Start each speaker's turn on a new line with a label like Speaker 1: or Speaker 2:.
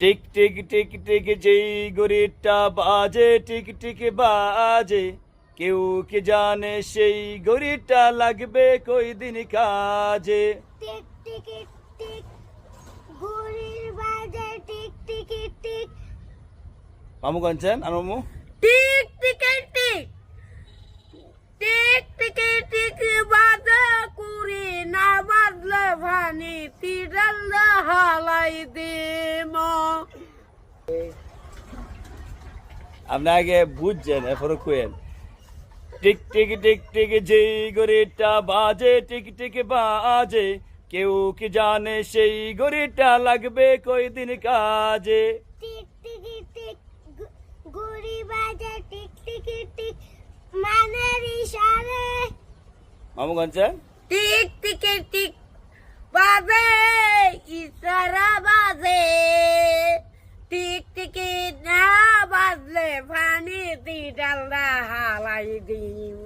Speaker 1: Tick tick tick tick যেই ঘড়িটা বাজে টিক টিক বাজে, কেউ কি জানে সেই ঘড়িটা লাগবে কই দিন কাজে।
Speaker 2: টিক টিক টিক ঘড়ির বাজে টিক টিক টিক।
Speaker 1: মামু কাঞ্চন আর মামু
Speaker 3: tick tick tick tick tick tick বাজে কুড়ি না বাজলে ভানি তিরাল হালাই দিম।
Speaker 1: আপনি আগে বুঝছেন এরপরে কোয়েন। টিক টিক টিক টিক যেই ঘড়িটা বাজে টিক টিক বাজে, কেউ কি জানে সেই ঘড়িটা লাগবে কই দিন কাজে।
Speaker 2: টিক টিক টিক ঘড়ি বাজে টিক টিক টিক মানের ইশারে।
Speaker 1: মামু কাঞ্চন
Speaker 3: টিক টিক টিক বাজে ইশারা বাজে, টিক টিক না বাজলে ভানি তিরাল হালাই দিম।